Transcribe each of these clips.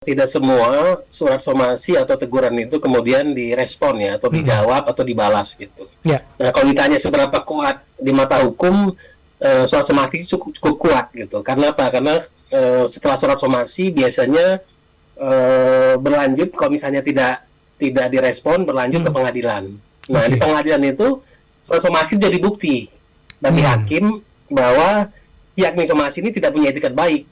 Tidak semua surat somasi atau teguran itu kemudian direspon ya, atau dijawab atau dibalas gitu. Ya. Nah, kalau ditanya seberapa kuat di mata hukum, surat somasi cukup kuat gitu. Karena apa? Karena setelah surat somasi biasanya berlanjut, kalau misalnya tidak direspon, berlanjut ke pengadilan. Nah, di pengadilan itu surat somasi jadi bukti bagi hakim bahwa pihak somasi ini tidak punya etikat baik.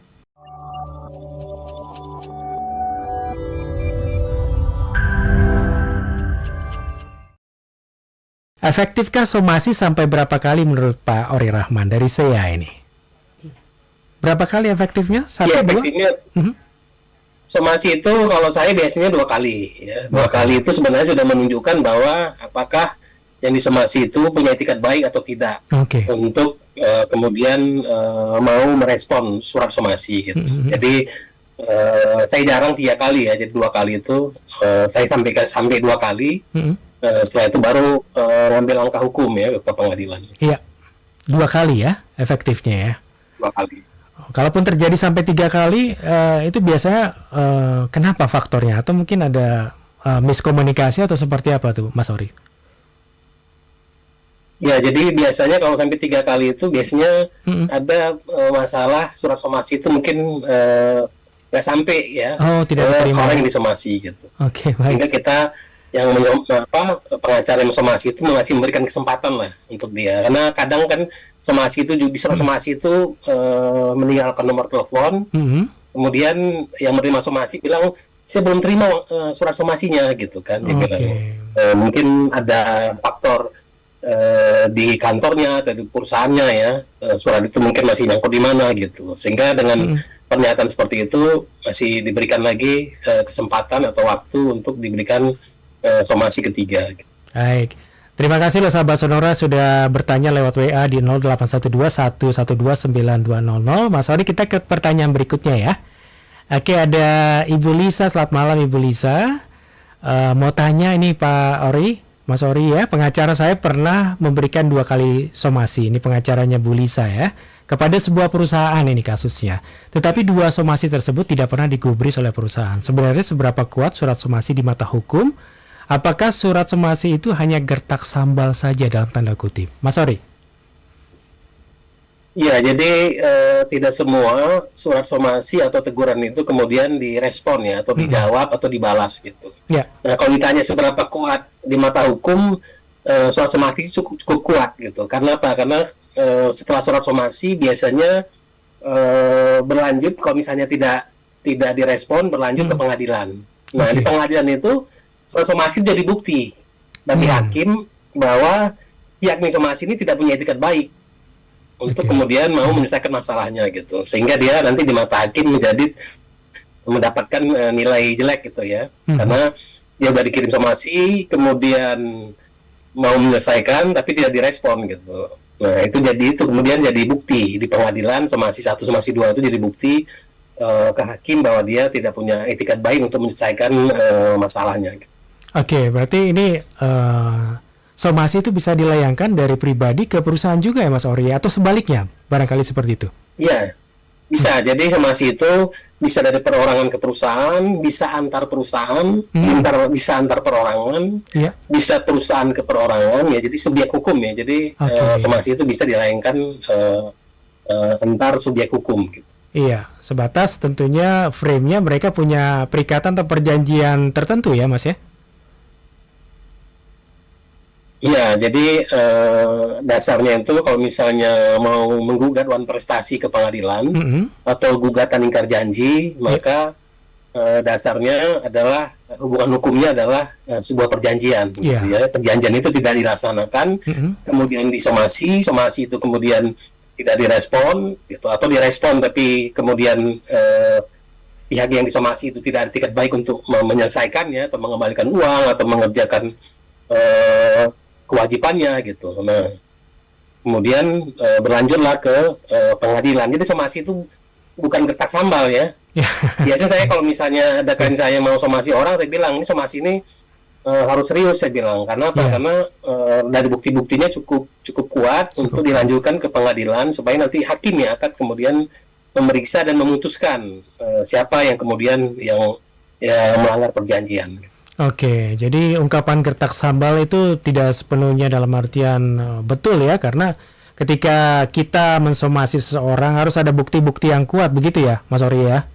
Efektifkah somasi sampai berapa kali menurut Pak Ori Rahman dari SEA ini? Berapa kali efektifnya? Satu, ya, dua? efektifnya somasi itu kalau saya biasanya 2 kali. Ya. 2 kali itu sebenarnya sudah menunjukkan bahwa apakah yang disomasi itu punya etikat baik atau tidak. Untuk kemudian mau merespon surat somasi. Gitu. Jadi saya jarang 3 kali ya, jadi 2 kali itu saya sampai 2 kali. Setelah itu baru ngambil langkah hukum ya ke pengadilan. Iya, 2 kali ya efektifnya ya. 2 kali. Kalaupun terjadi sampai 3 kali, itu biasanya kenapa faktornya? Atau mungkin ada miskomunikasi atau seperti apa tuh, Mas Ori? Ya, jadi biasanya kalau sampai 3 kali itu biasanya ada masalah surat somasi itu mungkin nggak sampai ya. Tidak diterima orang yang disomasi gitu. Baik. Sehingga kita yang pengacara yang somasi itu masih memberikan kesempatan lah untuk dia, karena kadang kan somasi itu di surat somasi itu meninggalkan nomor telepon, kemudian yang menerima somasi bilang saya belum terima surat somasinya gitu kan, dia bilang mungkin ada faktor di kantornya atau di perusahaannya ya, surat itu mungkin masih nyangkut di mana gitu, sehingga dengan pernyataan seperti itu masih diberikan lagi kesempatan atau waktu untuk diberikan somasi ketiga. Baik. Terima kasih loh sahabat Sonora sudah bertanya lewat WA di 0812-112-9200. Mas Ori, kita ke pertanyaan berikutnya ya. Oke, ada Ibu Lisa. Selamat malam Ibu Lisa. Mau tanya ini Pak Ori, Mas Ori ya, pengacara saya pernah memberikan 2 kali somasi. Ini pengacaranya Bu Lisa ya, kepada sebuah perusahaan ini kasusnya. Tetapi 2 somasi tersebut tidak pernah digubris oleh perusahaan. Sebenarnya seberapa kuat surat somasi di mata hukum? Apakah surat somasi itu hanya gertak sambal saja dalam tanda kutip? Mas Ori? Ya, jadi tidak semua surat somasi atau teguran itu kemudian direspon ya, atau dijawab atau dibalas gitu. Ya. Nah, kalau ditanya seberapa kuat di mata hukum, surat somasi cukup kuat gitu. Karena apa? Karena setelah surat somasi biasanya berlanjut, kalau misalnya tidak direspon, berlanjut ke pengadilan. Nah, di pengadilan itu surat somasi jadi bukti bagi hakim bahwa pihak somasi ini tidak punya etikat baik untuk kemudian mau menyelesaikan masalahnya gitu, sehingga dia nanti di mata hakim mendapatkan nilai jelek gitu ya, karena dia udah dikirim somasi kemudian mau menyelesaikan tapi tidak direspon gitu. Nah, itu kemudian jadi bukti di pengadilan, somasi 1 somasi 2 itu jadi bukti ke hakim bahwa dia tidak punya etikat baik untuk menyelesaikan masalahnya gitu. Oke, berarti ini somasi itu bisa dilayangkan dari pribadi ke perusahaan juga ya Mas Ori, atau sebaliknya, barangkali seperti itu? Iya, bisa. Jadi somasi itu bisa dari perorangan ke perusahaan, bisa antar perusahaan, bisa antar perorangan, bisa perusahaan ke perorangan, ya jadi subjek hukum ya. Jadi somasi itu bisa dilayangkan antar subjek hukum gitu. Iya, sebatas tentunya frame-nya mereka punya perikatan atau perjanjian tertentu ya Mas ya? Iya, jadi dasarnya itu kalau misalnya mau menggugat wan prestasi ke pengadilan atau gugatan ingkar janji, maka dasarnya adalah hubungan hukumnya adalah sebuah perjanjian. Gitu ya. Perjanjian itu tidak dilaksanakan, kemudian disomasi, somasi itu kemudian tidak direspon, gitu, atau direspon tapi kemudian pihak yang disomasi itu tidak etikat baik untuk menyelesaikannya atau mengembalikan uang atau mengerjakan kewajibannya gitu. Nah, kemudian berlanjutlah ke pengadilan. Jadi somasi itu bukan gertak sambal ya. Biasanya saya kalau misalnya ada klien saya mau somasi orang, saya bilang ini somasi ini harus serius, saya bilang. Karena apa? Karena dari bukti-buktinya cukup kuat untuk dilanjutkan ke pengadilan supaya nanti hakim ya akan kemudian memeriksa dan memutuskan siapa yang kemudian yang melanggar perjanjian. Oke, jadi ungkapan gertak sambal itu tidak sepenuhnya dalam artian betul ya, karena ketika kita mensomasi seseorang harus ada bukti-bukti yang kuat, begitu ya, Mas Ori ya?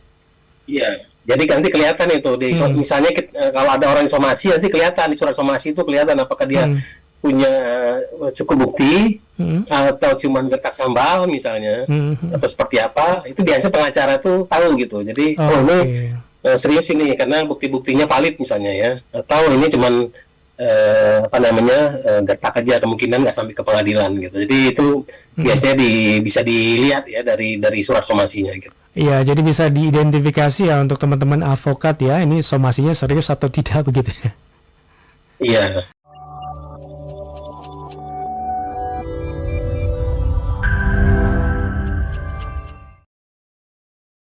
Iya, jadi nanti kelihatan itu misalnya kalau ada orang somasi nanti kelihatan di surat somasi itu kelihatan apakah dia punya cukup bukti atau cuma gertak sambal misalnya atau seperti apa. Itu biasa pengacara tuh tahu gitu. Jadi ini serius ini karena bukti-buktinya valid misalnya ya, atau ini cuman gertak aja, kemungkinan nggak sampai ke pengadilan gitu. Jadi itu biasanya bisa dilihat ya dari surat somasinya gitu. Iya, jadi bisa diidentifikasi ya untuk teman-teman advokat ya, ini somasinya serius atau tidak begitu ya. Iya.